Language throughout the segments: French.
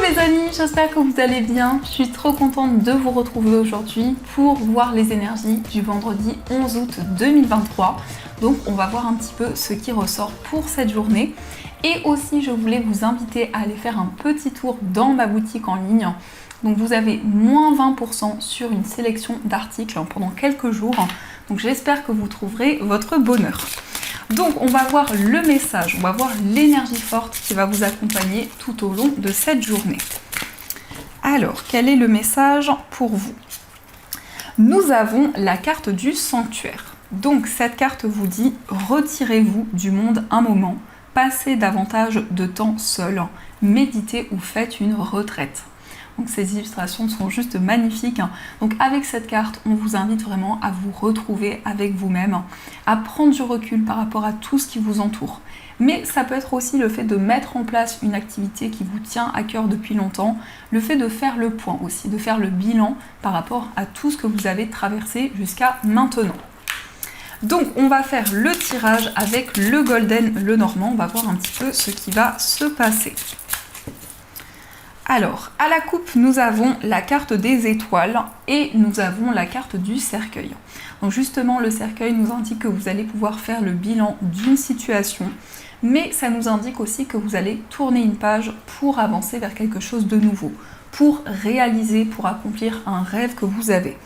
les amis, j'espère que vous allez bien. Je suis trop contente de vous retrouver aujourd'hui pour voir les énergies du vendredi 11 août 2023. Donc on va voir un petit peu ce qui ressort pour cette journée. Et aussi je voulais vous inviter à aller faire un petit tour dans ma boutique en ligne. Donc vous avez moins 20% sur une sélection d'articles pendant quelques jours. Donc j'espère que vous trouverez votre bonheur. Donc on va voir le message, on va voir l'énergie forte qui va vous accompagner tout au long de cette journée. Alors, quel est le message pour vous? Nous avons la carte du sanctuaire. Donc cette carte vous dit « Retirez-vous du monde un moment, passez davantage de temps seul, méditez ou faites une retraite ». Donc ces illustrations sont juste magnifiques. Donc avec cette carte, on vous invite vraiment à vous retrouver avec vous-même, à prendre du recul par rapport à tout ce qui vous entoure. Mais ça peut être aussi le fait de mettre en place une activité qui vous tient à cœur depuis longtemps, le fait de faire le point aussi, de faire le bilan par rapport à tout ce que vous avez traversé jusqu'à maintenant. Donc on va faire le tirage avec le Golden Lenormand, on va voir un petit peu ce qui va se passer. Alors, à la coupe, nous avons la carte des étoiles et nous avons la carte du cercueil. Donc justement, le cercueil nous indique que vous allez pouvoir faire le bilan d'une situation, mais ça nous indique aussi que vous allez tourner une page pour avancer vers quelque chose de nouveau, pour réaliser, pour accomplir un rêve que vous avez.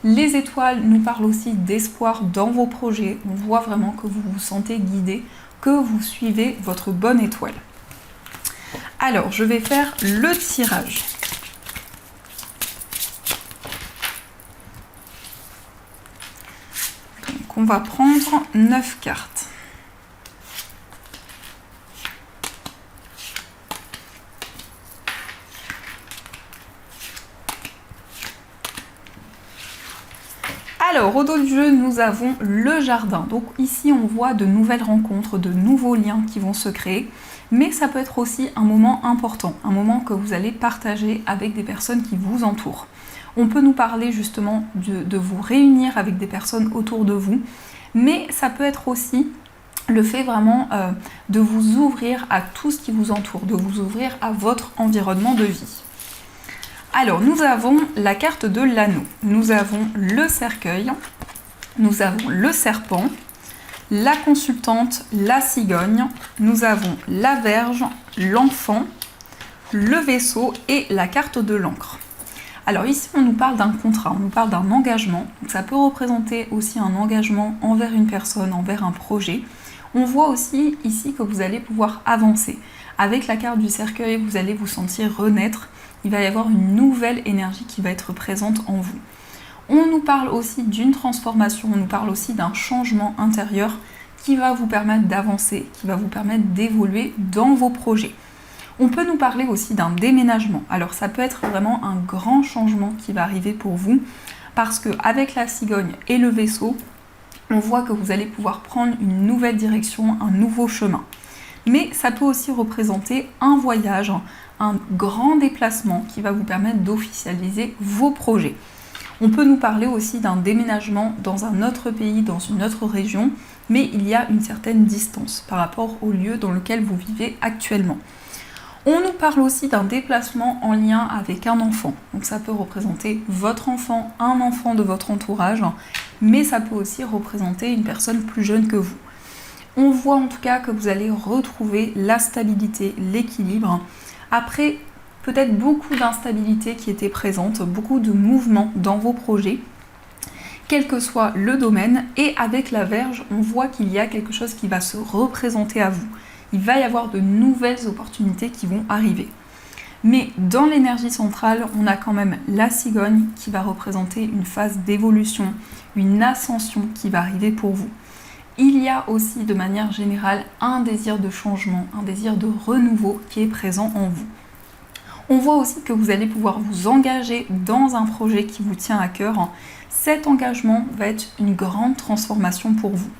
Les étoiles nous parlent aussi d'espoir dans vos projets. On voit vraiment que vous vous sentez guidé, que vous suivez votre bonne étoile. Alors, je vais faire le tirage. Donc, on va prendre 9 cartes. Alors, au dos du jeu, nous avons le jardin. Donc ici, on voit de nouvelles rencontres, de nouveaux liens qui vont se créer. Mais ça peut être aussi un moment important, un moment que vous allez partager avec des personnes qui vous entourent. On peut nous parler justement de vous réunir avec des personnes autour de vous, mais ça peut être aussi le fait vraiment de vous ouvrir à tout ce qui vous entoure, de vous ouvrir à votre environnement de vie. Alors, nous avons la carte de l'anneau, nous avons le cercueil, nous avons le serpent, la consultante, la cigogne, nous avons la verge, l'enfant, le vaisseau et la carte de l'encre. Alors ici, on nous parle d'un contrat, on nous parle d'un engagement. Donc ça peut représenter aussi un engagement envers une personne, envers un projet. On voit aussi ici que vous allez pouvoir avancer. Avec la carte du cercueil, vous allez vous sentir renaître. Il va y avoir une nouvelle énergie qui va être présente en vous. On nous parle aussi d'une transformation, on nous parle aussi d'un changement intérieur qui va vous permettre d'avancer, qui va vous permettre d'évoluer dans vos projets. On peut nous parler aussi d'un déménagement. Alors ça peut être vraiment un grand changement qui va arriver pour vous parce qu'avec la cigogne et le vaisseau, on voit que vous allez pouvoir prendre une nouvelle direction, un nouveau chemin. Mais ça peut aussi représenter un voyage, un grand déplacement qui va vous permettre d'officialiser vos projets. On peut nous parler aussi d'un déménagement dans un autre pays, dans une autre région, mais il y a une certaine distance par rapport au lieu dans lequel vous vivez actuellement. On nous parle aussi d'un déplacement en lien avec un enfant. Donc ça peut représenter votre enfant, un enfant de votre entourage, mais ça peut aussi représenter une personne plus jeune que vous. On voit en tout cas que vous allez retrouver la stabilité, l'équilibre. Après, peut-être beaucoup d'instabilité qui était présente, beaucoup de mouvements dans vos projets, quel que soit le domaine. Et avec la verge, on voit qu'il y a quelque chose qui va se représenter à vous. Il va y avoir de nouvelles opportunités qui vont arriver. Mais dans l'énergie centrale, on a quand même la cigogne qui va représenter une phase d'évolution, une ascension qui va arriver pour vous. Il y a aussi de manière générale un désir de changement, un désir de renouveau qui est présent en vous. On voit aussi que vous allez pouvoir vous engager dans un projet qui vous tient à cœur. Cet engagement va être une grande transformation pour vous.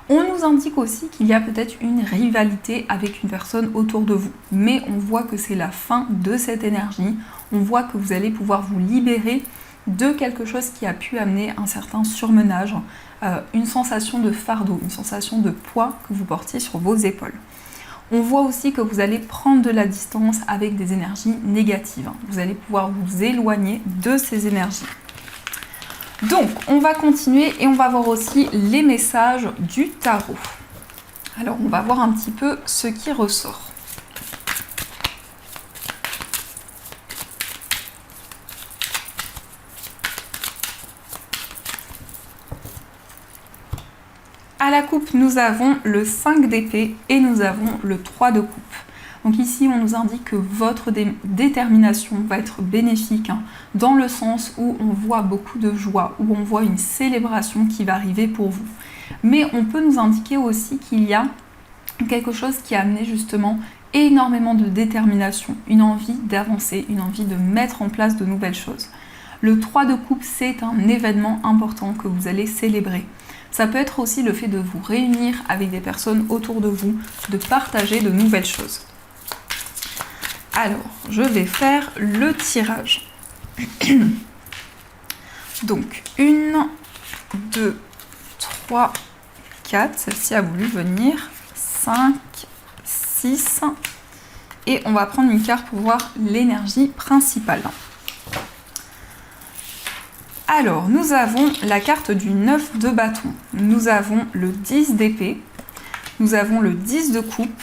On nous indique aussi qu'il y a peut-être une rivalité avec une personne autour de vous. Mais on voit que c'est la fin de cette énergie. On voit que vous allez pouvoir vous libérer de quelque chose qui a pu amener un certain surmenage, une sensation de fardeau, une sensation de poids que vous portiez sur vos épaules. On voit aussi que vous allez prendre de la distance avec des énergies négatives. Vous allez pouvoir vous éloigner de ces énergies. Donc, on va continuer et on va voir aussi les messages du tarot. Alors, on va voir un petit peu ce qui ressort. À la coupe, nous avons le 5 d'épée et nous avons le 3 de coupe. Donc ici, on nous indique que votre détermination va être bénéfique, dans le sens où on voit beaucoup de joie, où on voit une célébration qui va arriver pour vous. Mais on peut nous indiquer aussi qu'il y a quelque chose qui a amené justement énormément de détermination, une envie d'avancer, une envie de mettre en place de nouvelles choses. Le 3 de coupe, c'est un événement important que vous allez célébrer. Ça peut être aussi le fait de vous réunir avec des personnes autour de vous, de partager de nouvelles choses. Alors, je vais faire le tirage. Donc, 1, 2, 3, 4. Celle-ci a voulu venir. 5, 6. Et on va prendre une carte pour voir l'énergie principale. Alors, nous avons la carte du 9 de bâton. Nous avons le 10 d'épée. Nous avons le 10 de coupe.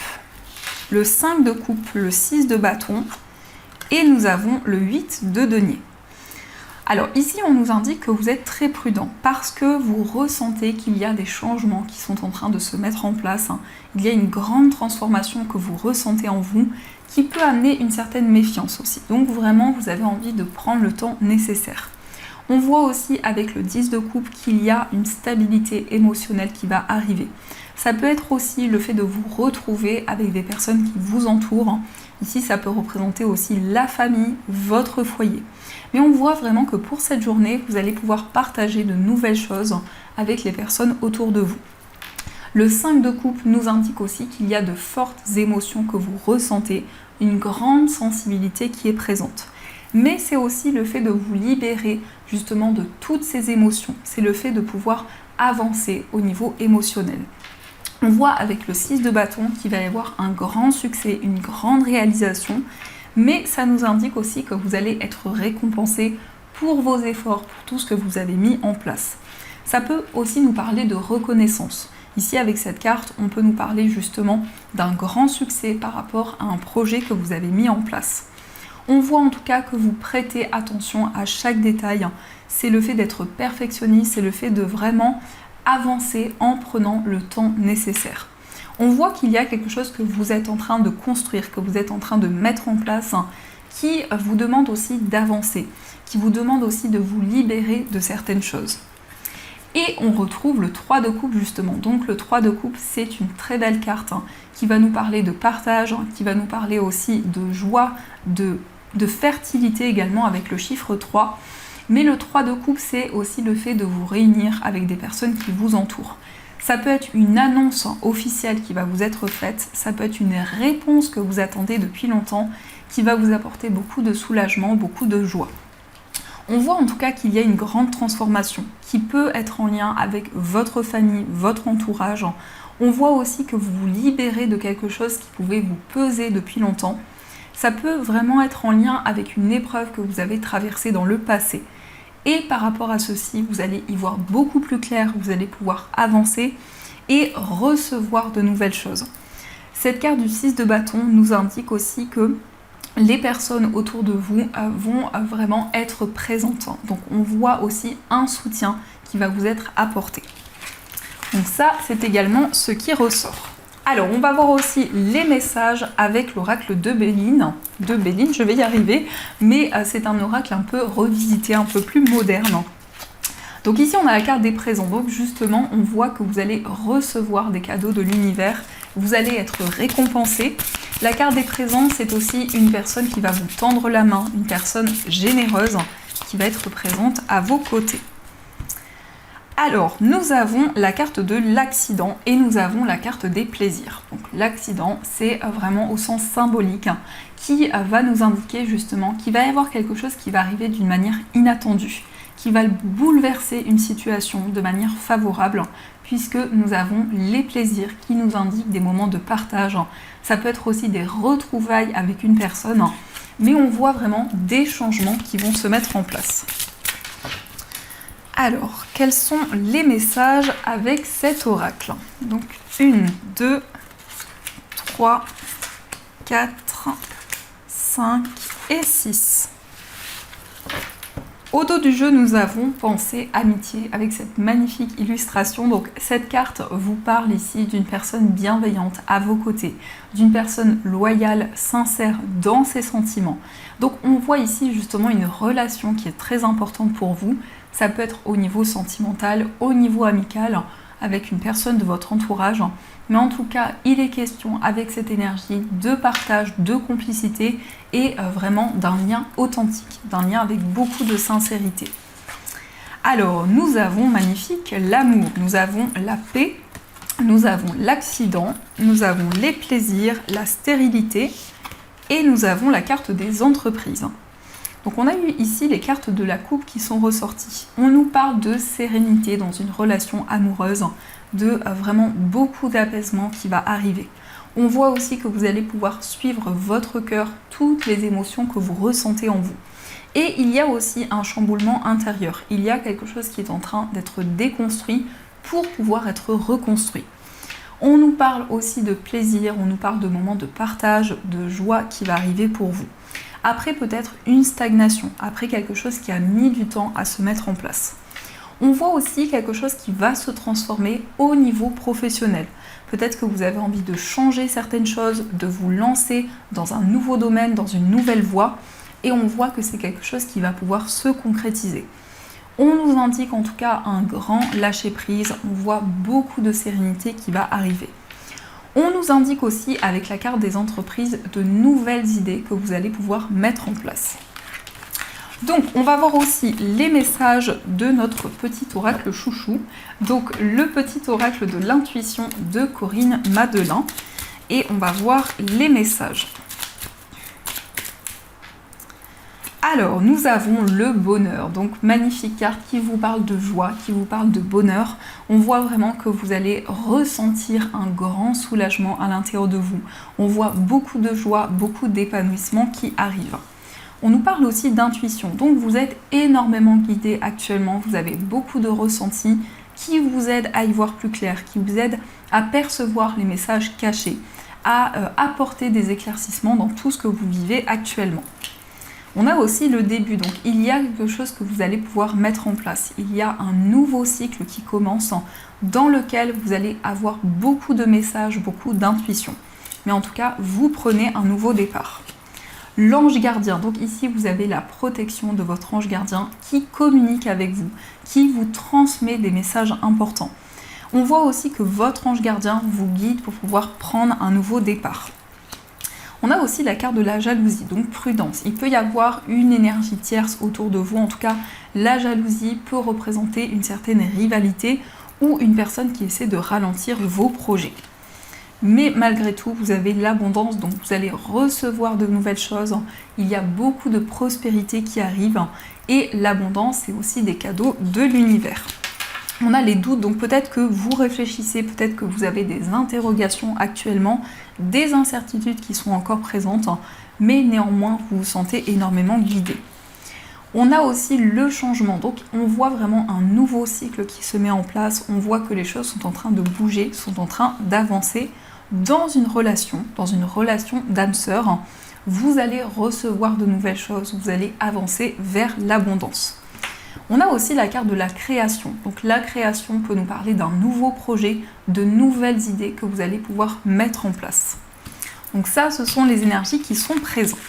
Le 5 de coupe, le 6 de bâton. Et nous avons le 8 de denier. Alors ici, on nous indique que vous êtes très prudent parce que vous ressentez qu'il y a des changements qui sont en train de se mettre en place. Il y a une grande transformation que vous ressentez en vous qui peut amener une certaine méfiance aussi. Donc vraiment, vous avez envie de prendre le temps nécessaire. On voit aussi avec le 10 de coupe qu'il y a une stabilité émotionnelle qui va arriver. Ça peut être aussi le fait de vous retrouver avec des personnes qui vous entourent. Ici, ça peut représenter aussi la famille, votre foyer. Mais on voit vraiment que pour cette journée, vous allez pouvoir partager de nouvelles choses avec les personnes autour de vous. Le 5 de coupe nous indique aussi qu'il y a de fortes émotions que vous ressentez, une grande sensibilité qui est présente. Mais c'est aussi le fait de vous libérer justement de toutes ces émotions. C'est le fait de pouvoir avancer au niveau émotionnel. On voit avec le 6 de bâton qu'il va y avoir un grand succès, une grande réalisation, mais ça nous indique aussi que vous allez être récompensé pour vos efforts, pour tout ce que vous avez mis en place. Ça peut aussi nous parler de reconnaissance. Ici, avec cette carte, on peut nous parler justement d'un grand succès par rapport à un projet que vous avez mis en place. On voit en tout cas que vous prêtez attention à chaque détail. C'est le fait d'être perfectionniste, c'est le fait de vraiment avancer en prenant le temps nécessaire. On voit qu'il y a quelque chose que vous êtes en train de construire, que vous êtes en train de mettre en place, qui vous demande aussi d'avancer, qui vous demande aussi de vous libérer de certaines choses. Et on retrouve le 3 de coupe justement. Donc le 3 de coupe, c'est une très belle carte qui va nous parler de partage, qui va nous parler aussi de joie, de fertilité également avec le chiffre 3. Mais le 3 de coupe, c'est aussi le fait de vous réunir avec des personnes qui vous entourent. Ça peut être une annonce officielle qui va vous être faite, ça peut être une réponse que vous attendez depuis longtemps, qui va vous apporter beaucoup de soulagement, beaucoup de joie. On voit en tout cas qu'il y a une grande transformation qui peut être en lien avec votre famille, votre entourage. On voit aussi que vous vous libérez de quelque chose qui pouvait vous peser depuis longtemps. Ça peut vraiment être en lien avec une épreuve que vous avez traversée dans le passé. Et par rapport à ceci, vous allez y voir beaucoup plus clair, vous allez pouvoir avancer et recevoir de nouvelles choses. Cette carte du 6 de bâton nous indique aussi que les personnes autour de vous vont vraiment être présentes. Donc on voit aussi un soutien qui va vous être apporté. Donc ça, c'est également ce qui ressort. Alors, on va voir aussi les messages avec l'oracle de Béline. Je vais y arriver, mais c'est un oracle un peu revisité, un peu plus moderne. Donc ici, on a la carte des présents. Donc justement, on voit que vous allez recevoir des cadeaux de l'univers. Vous allez être récompensé. La carte des présents, c'est aussi une personne qui va vous tendre la main, une personne généreuse qui va être présente à vos côtés. Alors, nous avons la carte de l'accident et nous avons la carte des plaisirs. Donc l'accident, c'est vraiment au sens symbolique qui va nous indiquer justement qu'il va y avoir quelque chose qui va arriver d'une manière inattendue, qui va bouleverser une situation de manière favorable, puisque nous avons les plaisirs qui nous indiquent des moments de partage. Ça peut être aussi des retrouvailles avec une personne, mais on voit vraiment des changements qui vont se mettre en place. Alors, quels sont les messages avec cet oracle? Donc, 1, 2, 3, 4, 5 et 6. Au dos du jeu, nous avons pensée amitié avec cette magnifique illustration. Donc cette carte vous parle ici d'une personne bienveillante à vos côtés, d'une personne loyale, sincère dans ses sentiments. Donc on voit ici justement une relation qui est très importante pour vous. Ça peut être au niveau sentimental, au niveau amical, avec une personne de votre entourage. Mais en tout cas, il est question avec cette énergie de partage, de complicité et vraiment d'un lien authentique, d'un lien avec beaucoup de sincérité. Alors, nous avons magnifique l'amour, nous avons la paix, nous avons l'accident, nous avons les plaisirs, la stérilité et nous avons la carte des entreprises. Donc on a eu ici les cartes de la coupe qui sont ressorties. On nous parle de sérénité dans une relation amoureuse, de vraiment beaucoup d'apaisement qui va arriver. On voit aussi que vous allez pouvoir suivre votre cœur, toutes les émotions que vous ressentez en vous. Et il y a aussi un chamboulement intérieur. Il y a quelque chose qui est en train d'être déconstruit pour pouvoir être reconstruit. On nous parle aussi de plaisir, on nous parle de moments de partage, de joie qui va arriver pour vous. Après peut-être une stagnation, après quelque chose qui a mis du temps à se mettre en place. On voit aussi quelque chose qui va se transformer au niveau professionnel. Peut-être que vous avez envie de changer certaines choses, de vous lancer dans un nouveau domaine, dans une nouvelle voie, et on voit que c'est quelque chose qui va pouvoir se concrétiser. On nous indique en tout cas un grand lâcher-prise, on voit beaucoup de sérénité qui va arriver. On nous indique aussi avec la carte des entreprises de nouvelles idées que vous allez pouvoir mettre en place. Donc on va voir aussi les messages de notre petit oracle chouchou. Donc le petit oracle de l'intuition de Corinne Madelin. Et on va voir les messages. Alors, nous avons le bonheur, donc magnifique carte qui vous parle de joie, qui vous parle de bonheur. On voit vraiment que vous allez ressentir un grand soulagement à l'intérieur de vous. On voit beaucoup de joie, beaucoup d'épanouissement qui arrive. On nous parle aussi d'intuition, donc vous êtes énormément guidé actuellement, vous avez beaucoup de ressentis qui vous aident à y voir plus clair, qui vous aident à percevoir les messages cachés, à apporter des éclaircissements dans tout ce que vous vivez actuellement. On a aussi le début, donc il y a quelque chose que vous allez pouvoir mettre en place. Il y a un nouveau cycle qui commence dans lequel vous allez avoir beaucoup de messages, beaucoup d'intuition. Mais en tout cas, vous prenez un nouveau départ. L'ange gardien, donc ici vous avez la protection de votre ange gardien qui communique avec vous, qui vous transmet des messages importants. On voit aussi que votre ange gardien vous guide pour pouvoir prendre un nouveau départ. On a aussi la carte de la jalousie, donc prudence. Il peut y avoir une énergie tierce autour de vous. En tout cas, la jalousie peut représenter une certaine rivalité ou une personne qui essaie de ralentir vos projets. Mais malgré tout, vous avez l'abondance, donc vous allez recevoir de nouvelles choses. Il y a beaucoup de prospérité qui arrive et l'abondance, c'est aussi des cadeaux de l'univers. On a les doutes, donc peut-être que vous réfléchissez, peut-être que vous avez des interrogations actuellement, des incertitudes qui sont encore présentes, mais néanmoins vous vous sentez énormément guidé. On a aussi le changement, donc on voit vraiment un nouveau cycle qui se met en place, on voit que les choses sont en train de bouger, sont en train d'avancer dans une relation d'âme sœur. Vous allez recevoir de nouvelles choses, vous allez avancer vers l'abondance. On a aussi la carte de la création. Donc la création peut nous parler d'un nouveau projet, de nouvelles idées que vous allez pouvoir mettre en place. Donc ça, ce sont les énergies qui sont présentes.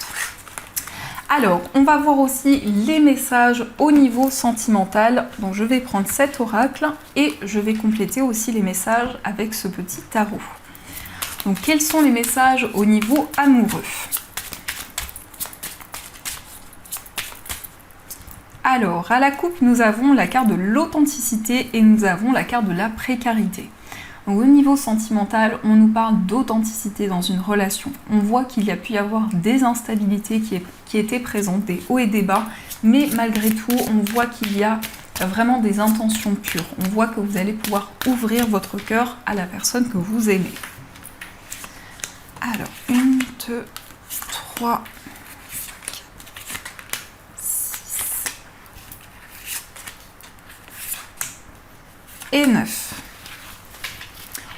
Alors, on va voir aussi les messages au niveau sentimental. Donc je vais prendre cet oracle et je vais compléter aussi les messages avec ce petit tarot. Donc quels sont les messages au niveau amoureux ? Alors, à la coupe, nous avons la carte de l'authenticité et nous avons la carte de la précarité. Donc, au niveau sentimental, on nous parle d'authenticité dans une relation. On voit qu'il y a pu y avoir des instabilités qui étaient présentes, des hauts et des bas, mais malgré tout, on voit qu'il y a vraiment des intentions pures. On voit que vous allez pouvoir ouvrir votre cœur à la personne que vous aimez. Alors, 1, 2, 3, 6 et 9.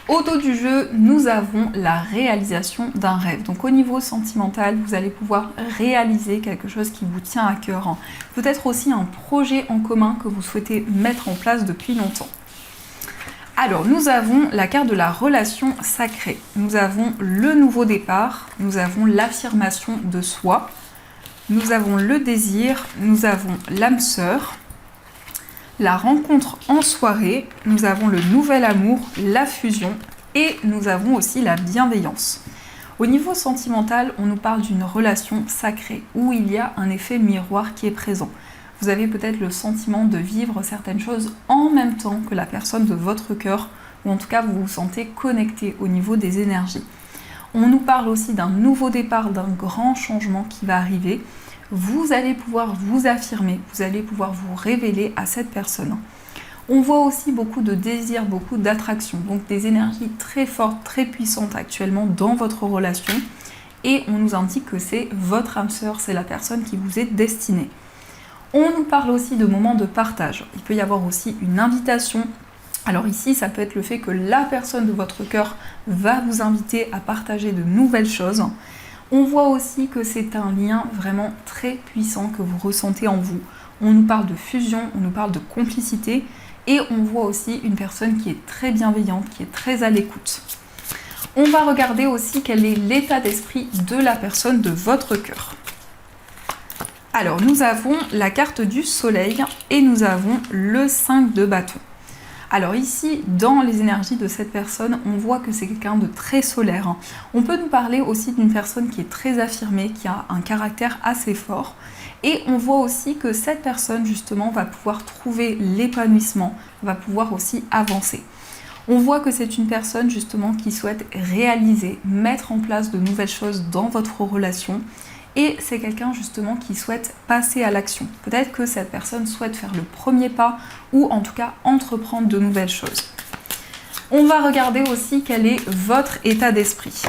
Au dos du jeu, nous avons la réalisation d'un rêve. Donc au niveau sentimental, vous allez pouvoir réaliser quelque chose qui vous tient à cœur. Peut-être aussi un projet en commun que vous souhaitez mettre en place depuis longtemps. Alors, nous avons la carte de la relation sacrée. Nous avons le nouveau départ, nous avons l'affirmation de soi, nous avons le désir, nous avons l'âme sœur, la rencontre en soirée, nous avons le nouvel amour, la fusion et nous avons aussi la bienveillance. Au niveau sentimental, on nous parle d'une relation sacrée où il y a un effet miroir qui est présent. Vous avez peut-être le sentiment de vivre certaines choses en même temps que la personne de votre cœur, ou en tout cas vous vous sentez connecté au niveau des énergies. On nous parle aussi d'un nouveau départ, d'un grand changement qui va arriver. Vous allez pouvoir vous affirmer, vous allez pouvoir vous révéler à cette personne. On voit aussi beaucoup de désir, beaucoup d'attraction, donc des énergies très fortes, très puissantes actuellement dans votre relation. Et on nous indique que c'est votre âme sœur, c'est la personne qui vous est destinée. On nous parle aussi de moments de partage. Il peut y avoir aussi une invitation. Alors ici, ça peut être le fait que la personne de votre cœur va vous inviter à partager de nouvelles choses. On voit aussi que c'est un lien vraiment très puissant que vous ressentez en vous. On nous parle de fusion, on nous parle de complicité et on voit aussi une personne qui est très bienveillante, qui est très à l'écoute. On va regarder aussi quel est l'état d'esprit de la personne de votre cœur. Alors, nous avons la carte du soleil et nous avons le 5 de bâton. Alors ici, dans les énergies de cette personne, on voit que c'est quelqu'un de très solaire. On peut nous parler aussi d'une personne qui est très affirmée, qui a un caractère assez fort. Et on voit aussi que cette personne, justement, va pouvoir trouver l'épanouissement, va pouvoir aussi avancer. On voit que c'est une personne, justement, qui souhaite réaliser, mettre en place de nouvelles choses dans votre relation. Et c'est quelqu'un justement qui souhaite passer à l'action. Peut-être que cette personne souhaite faire le premier pas ou en tout cas entreprendre de nouvelles choses. On va regarder aussi quel est votre état d'esprit.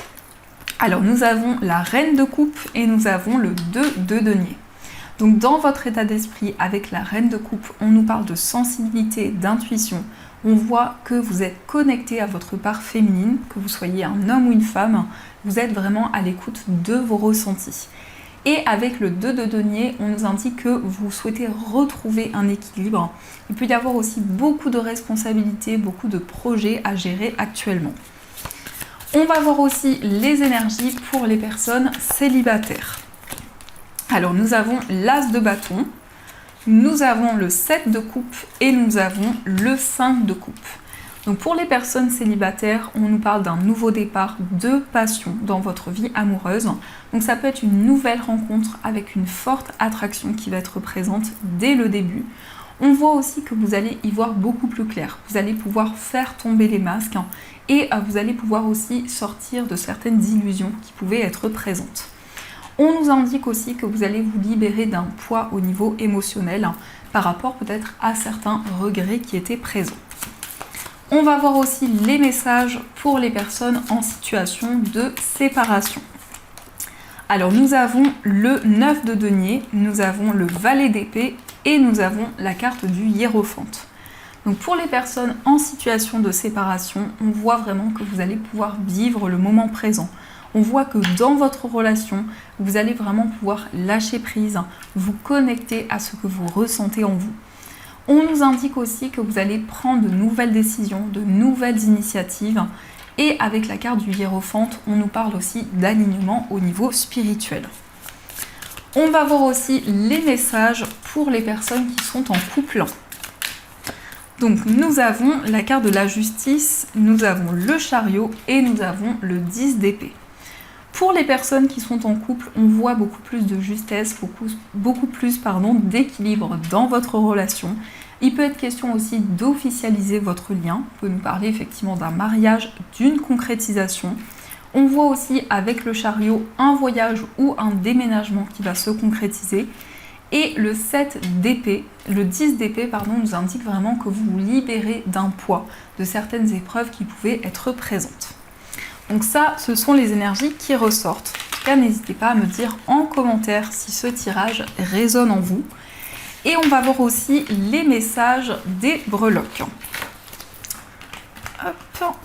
Alors nous avons la reine de coupe et nous avons le 2 de denier. Donc dans votre état d'esprit avec la reine de coupe, on nous parle de sensibilité, d'intuition. On voit que vous êtes connecté à votre part féminine, que vous soyez un homme ou une femme, vous êtes vraiment à l'écoute de vos ressentis. Et avec le 2 de denier, on nous indique que vous souhaitez retrouver un équilibre. Il peut y avoir aussi beaucoup de responsabilités, beaucoup de projets à gérer actuellement. On va voir aussi les énergies pour les personnes célibataires. Alors nous avons l'as de bâton, nous avons le 7 de coupe et nous avons le 5 de coupe. Donc pour les personnes célibataires, on nous parle d'un nouveau départ de passion dans votre vie amoureuse. Donc ça peut être une nouvelle rencontre avec une forte attraction qui va être présente dès le début. On voit aussi que vous allez y voir beaucoup plus clair. Vous allez pouvoir faire tomber les masques et vous allez pouvoir aussi sortir de certaines illusions qui pouvaient être présentes. On nous indique aussi que vous allez vous libérer d'un poids au niveau émotionnel par rapport peut-être à certains regrets qui étaient présents. On va voir aussi les messages pour les personnes en situation de séparation. Alors nous avons le 9 de denier, nous avons le valet d'épée et nous avons la carte du hiérophante. Donc pour les personnes en situation de séparation, on voit vraiment que vous allez pouvoir vivre le moment présent. On voit que dans votre relation, vous allez vraiment pouvoir lâcher prise, vous connecter à ce que vous ressentez en vous. On nous indique aussi que vous allez prendre de nouvelles décisions, de nouvelles initiatives. Et avec la carte du hiérophante, on nous parle aussi d'alignement au niveau spirituel. On va voir aussi les messages pour les personnes qui sont en couple. Donc nous avons la carte de la justice, nous avons le chariot et nous avons le 10 d'épée. Pour les personnes qui sont en couple, on voit beaucoup plus de justesse, beaucoup plus d'équilibre dans votre relation. Il peut être question aussi d'officialiser votre lien. On peut nous parler effectivement d'un mariage, d'une concrétisation. On voit aussi avec le chariot un voyage ou un déménagement qui va se concrétiser. Et le 7 d'épée, le 10 d'épée, pardon, nous indique vraiment que vous vous libérez d'un poids, de certaines épreuves qui pouvaient être présentes. Donc ça, ce sont les énergies qui ressortent. En tout cas, n'hésitez pas à me dire en commentaire si ce tirage résonne en vous. Et on va voir aussi les messages des breloques. Hop.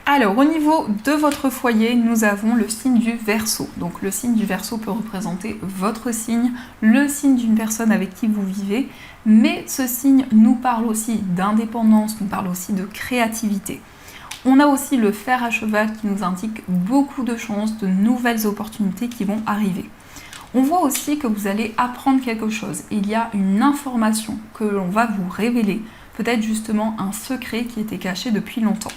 Alors, au niveau de votre foyer, nous avons le signe du Verseau. Donc, le signe du Verseau peut représenter votre signe, le signe d'une personne avec qui vous vivez, mais ce signe nous parle aussi d'indépendance, nous parle aussi de créativité. On a aussi le fer à cheval qui nous indique beaucoup de chances, de nouvelles opportunités qui vont arriver. On voit aussi que vous allez apprendre quelque chose. Il y a une information que l'on va vous révéler, peut-être justement un secret qui était caché depuis longtemps.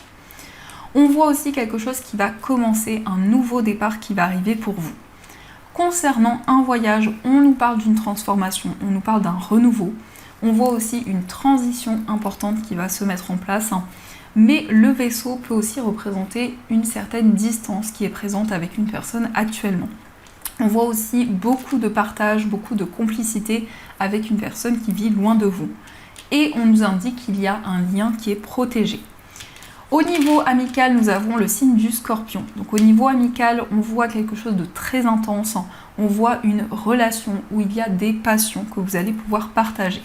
On voit aussi quelque chose qui va commencer, un nouveau départ qui va arriver pour vous. Concernant un voyage, on nous parle d'une transformation, on nous parle d'un renouveau. On voit aussi une transition importante qui va se mettre en place. Mais le vaisseau peut aussi représenter une certaine distance qui est présente avec une personne actuellement. On voit aussi beaucoup de partage, beaucoup de complicité avec une personne qui vit loin de vous. Et on nous indique qu'il y a un lien qui est protégé. Au niveau amical, nous avons le signe du Scorpion. Donc au niveau amical, on voit quelque chose de très intense. On voit une relation où il y a des passions que vous allez pouvoir partager.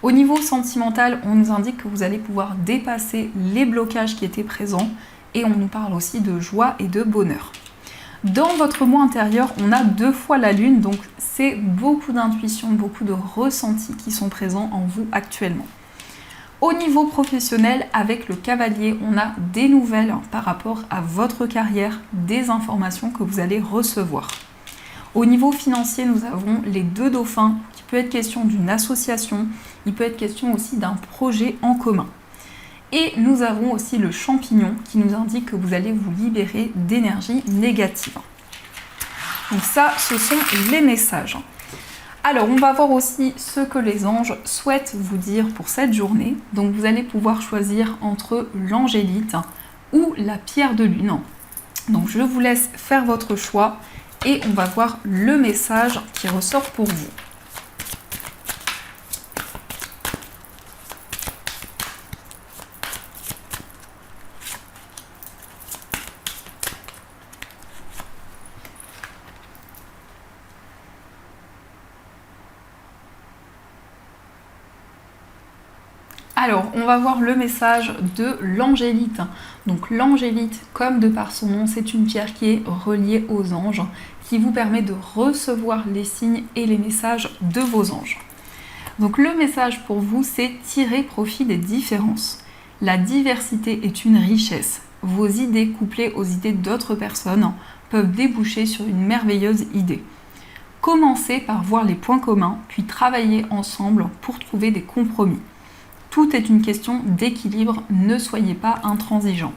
Au niveau sentimental, on nous indique que vous allez pouvoir dépasser les blocages qui étaient présents et on nous parle aussi de joie et de bonheur. Dans votre moi intérieur, on a 2 fois la lune, donc c'est beaucoup d'intuition, beaucoup de ressentis qui sont présents en vous actuellement. Au niveau professionnel, avec le cavalier, on a des nouvelles par rapport à votre carrière, des informations que vous allez recevoir. Au niveau financier, nous avons les 2 dauphins, qui peut être question d'une association, il peut être question aussi d'un projet en commun. Et nous avons aussi le champignon qui nous indique que vous allez vous libérer d'énergie négative. Donc ça, ce sont les messages. Alors, on va voir aussi ce que les anges souhaitent vous dire pour cette journée. Donc, vous allez pouvoir choisir entre l'angélite ou la pierre de lune. Donc, je vous laisse faire votre choix et on va voir le message qui ressort pour vous. Alors, on va voir le message de l'angélite. Donc l'angélite, comme de par son nom, c'est une pierre qui est reliée aux anges, qui vous permet de recevoir les signes et les messages de vos anges. Donc le message pour vous, c'est tirer profit des différences. La diversité est une richesse. Vos idées couplées aux idées d'autres personnes peuvent déboucher sur une merveilleuse idée. Commencez par voir les points communs, puis travaillez ensemble pour trouver des compromis. Tout est une question d'équilibre, ne soyez pas intransigeants.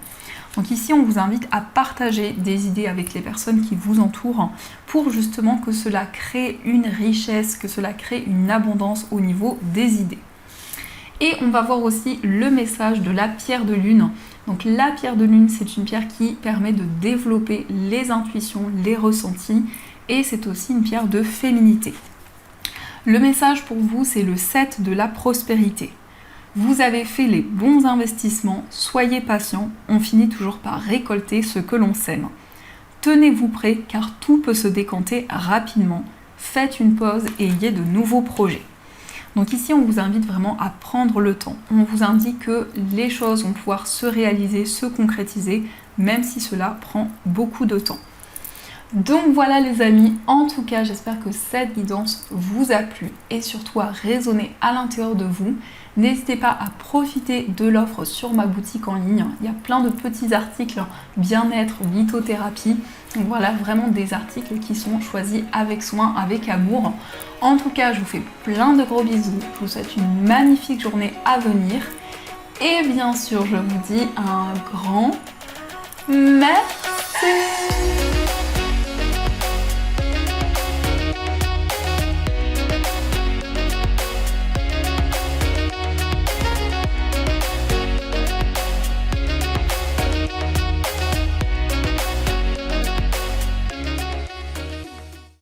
Donc ici, on vous invite à partager des idées avec les personnes qui vous entourent pour justement que cela crée une richesse, que cela crée une abondance au niveau des idées. Et on va voir aussi le message de la pierre de lune. Donc la pierre de lune, c'est une pierre qui permet de développer les intuitions, les ressentis et c'est aussi une pierre de féminité. Le message pour vous, c'est le 7 de la prospérité. Vous avez fait les bons investissements, soyez patient, on finit toujours par récolter ce que l'on sème. Tenez-vous prêt car tout peut se décanter rapidement. Faites une pause et ayez de nouveaux projets. Donc ici, on vous invite vraiment à prendre le temps. On vous indique que les choses vont pouvoir se réaliser, se concrétiser, même si cela prend beaucoup de temps. Donc voilà les amis, en tout cas j'espère que cette guidance vous a plu et surtout à résonner à l'intérieur de vous. N'hésitez pas à profiter de l'offre sur ma boutique en ligne. Il y a plein de petits articles bien-être, lithothérapie. Donc voilà, vraiment des articles qui sont choisis avec soin, avec amour. En tout cas, je vous fais plein de gros bisous. Je vous souhaite une magnifique journée à venir. Et bien sûr, je vous dis un grand merci.